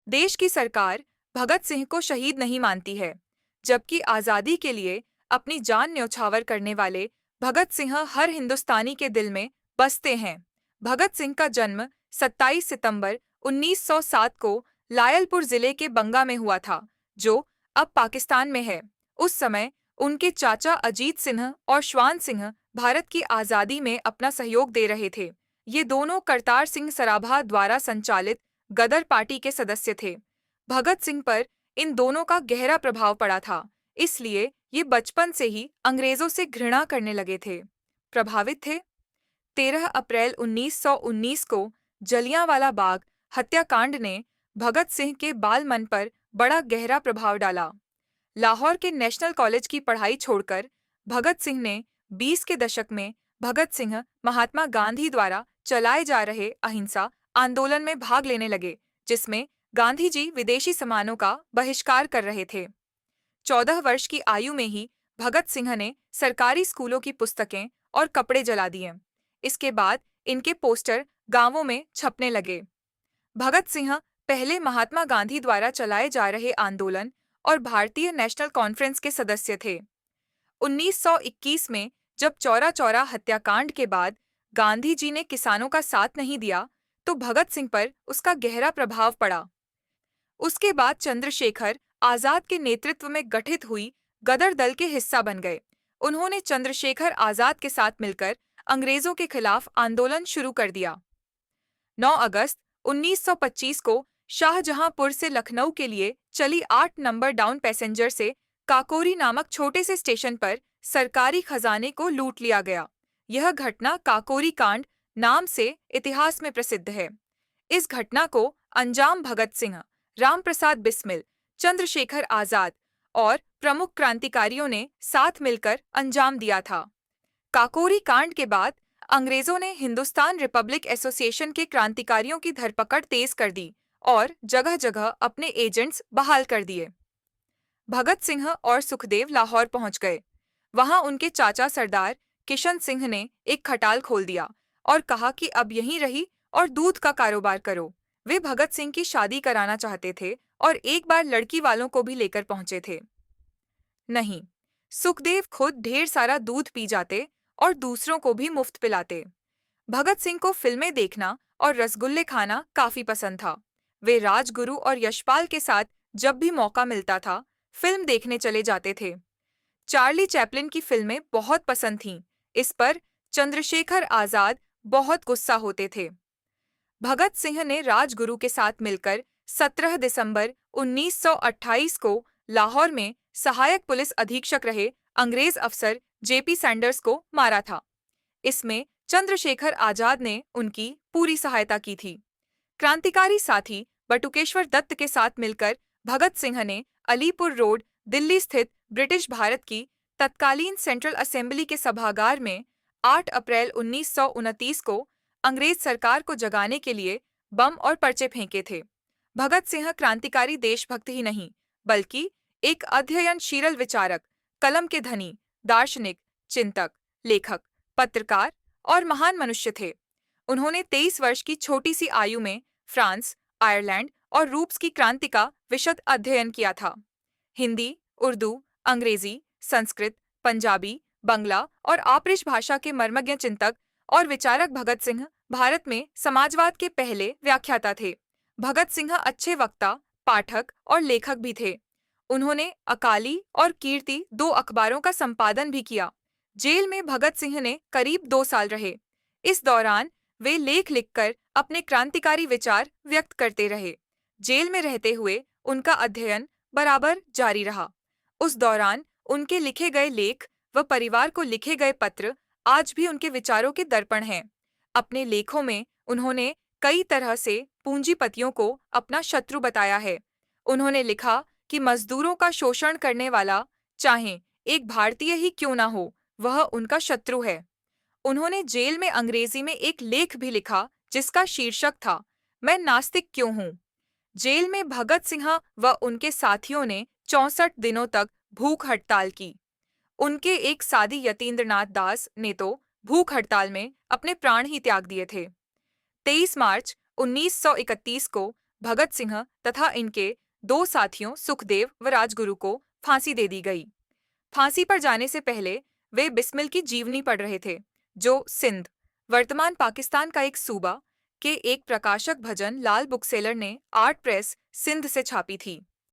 देश की सरकार भगत सिंह को शहीद नहीं मानती है, जबकि आज़ादी के लिए अपनी जान न्यौछावर करने वाले भगत सिंह हर हिंदुस्तानी के दिल में बसते हैं। भगत सिंह का जन्म 27 सितंबर 1907 को लायलपुर जिले के बंगा में हुआ था, जो अब पाकिस्तान में है। उस समय उनके चाचा अजीत सिंह और श्वान सिंह भारत की आज़ादी में अपना सहयोग दे रहे थे। ये दोनों करतार सिंह सराभा द्वारा संचालित गदर पार्टी के सदस्य थे। भगत सिंह पर इन दोनों का गहरा प्रभाव पड़ा था, इसलिए ये बचपन से ही अंग्रेजों से घृणा करने लगे थे। प्रभावित थे। 13 अप्रैल 1919 को जलियांवाला बाग हत्याकांड ने भगत सिंह के बाल मन पर बड़ा गहरा प्रभाव डाला। लाहौर के नेशनल कॉलेज की पढ़ाई छोड़कर भगत सिंह ने 20 के दशक में भगत सिंह महात्मा गांधी द्वारा चलाए जा रहे अहिंसा आंदोलन में भाग लेने लगे, जिसमें गांधी जी विदेशी सामानों का बहिष्कार कर रहे थे। 14 वर्ष की आयु में ही भगत सिंह ने सरकारी स्कूलों की पुस्तकें और कपड़े जला दिए। इसके बाद इनके पोस्टर गांवों में छपने लगे। भगत सिंह पहले महात्मा गांधी द्वारा चलाए जा रहे आंदोलन और भारतीय नेशनल कॉन्फ्रेंस के सदस्य थे। 1921 में जब चौरा चौरा हत्याकांड के बाद गांधी जी ने किसानों का साथ नहीं दिया, तो भगत सिंह पर उसका गहरा प्रभाव पड़ा। उसके बाद चंद्रशेखर आजाद के नेतृत्व में गठित हुई गदर दल के हिस्सा बन गए। उन्होंने चंद्रशेखर आजाद के साथ मिलकर अंग्रेजों के खिलाफ आंदोलन शुरू कर दिया। 9 अगस्त 1925 को शाहजहांपुर से लखनऊ के लिए चली 8 नंबर डाउन पैसेंजर से काकोरी नामक छोटे से स्टेशन पर सरकारी खजाने को लूट लिया गया। यह घटना काकोरी कांड नाम से इतिहास में प्रसिद्ध है। इस घटना को अंजाम भगत सिंह, रामप्रसाद बिस्मिल, चंद्रशेखर आजाद और प्रमुख क्रांतिकारियों ने साथ मिलकर अंजाम दिया था। काकोरी कांड के बाद अंग्रेजों ने हिंदुस्तान रिपब्लिक एसोसिएशन के क्रांतिकारियों की धरपकड़ तेज कर दी और जगह जगह अपने एजेंट्स बहाल कर दिए। भगत सिंह और सुखदेव लाहौर पहुंच गए। वहां उनके चाचा सरदार किशन सिंह ने एक खटाल खोल दिया और कहा कि अब यहीं रही और दूध का कारोबार करो। वे भगत सिंह की शादी कराना चाहते थे और एक बार लड़की वालों को भी लेकर पहुंचे थे। नहीं, सुखदेव खुद ढेर सारा दूध पी जाते और दूसरों को भी मुफ्त पिलाते। भगत सिंह को फिल्में देखना और रसगुल्ले खाना काफी पसंद था। वे राजगुरु और यशपाल के साथ जब भी मौका मिलता था, फिल्म देखने चले जाते थे। चार्ली चैपलिन की फिल्में बहुत पसंद थीं। इस पर चंद्रशेखर आजाद बहुत गुस्सा होते थे। भगत सिंह ने राजगुरु के साथ मिलकर 17 दिसंबर 1928 को लाहौर में सहायक पुलिस अधीक्षक रहे अंग्रेज अफसर जेपी सैंडर्स को मारा था। इसमें चंद्रशेखर आजाद ने उनकी पूरी सहायता की थी। क्रांतिकारी साथी बटुकेश्वर दत्त के साथ मिलकर भगत सिंह ने अलीपुर रोड, दिल्ली स्थित ब्रिटिश भारत की तत्कालीन सेंट्रल असेंबली के सभागार में 8 अप्रैल 1929 को अंग्रेज सरकार को जगाने के लिए बम और पर्चे फेंके थे। भगत सिंह क्रांतिकारी देशभक्त ही नहीं, बल्कि एक अध्ययनशील विचारक, कलम के धनी, दार्शनिक, चिंतक, लेखक, पत्रकार और महान मनुष्य थे। उन्होंने 23 वर्ष की छोटी सी आयु में फ्रांस, आयरलैंड और रूस की क्रांति का विशद अध्ययन किया था। हिंदी, उर्दू, अंग्रेजी, संस्कृत, पंजाबी, बंगला और आपरिश भाषा के मर्मज्ञ चिंतक और विचारक भगत सिंह भारत में समाजवाद के पहले व्याख्याता थे। भगत सिंह अच्छे वक्ता, पाठक और लेखक भी थे। उन्होंने अकाली और कीर्ति 2 अखबारों का संपादन भी किया। जेल में भगत सिंह ने करीब 2 साल रहे। इस दौरान वे लेख लिखकर अपने क्रांतिकारी विचार व्यक्त करते रहे। जेल में रहते हुए उनका अध्ययन बराबर जारी रहा। उस दौरान उनके लिखे गए लेख व परिवार को लिखे गए पत्र आज भी उनके विचारों के दर्पण हैं। अपने लेखों में उन्होंने कई तरह से पूंजीपतियों को अपना शत्रु बताया है। उन्होंने लिखा कि मजदूरों का शोषण करने वाला, चाहे एक भारतीय ही क्यों ना हो, वह उनका शत्रु है। उन्होंने जेल में अंग्रेजी में एक लेख भी लिखा जिसका शीर्षक था, मैं नास्तिक क्यों हूँ। जेल में भगत सिंह व उनके साथियों ने 64 दिनों तक भूख हड़ताल की। उनके एक साथी यतीन्द्रनाथ दास ने तो भूख हड़ताल में अपने प्राण ही त्याग दिए थे। 23 मार्च 1931 को भगत सिंह तथा इनके 2 साथियों सुखदेव व राजगुरु को फांसी दे दी गई। फांसी पर जाने से पहले वे बिस्मिल की जीवनी पढ़ रहे थे, जो सिंध, वर्तमान पाकिस्तान का एक सूबा, के एक प्रकाशक भजन लाल बुकसेलर ने आर्ट प्रेस, सिंध से छापी थी।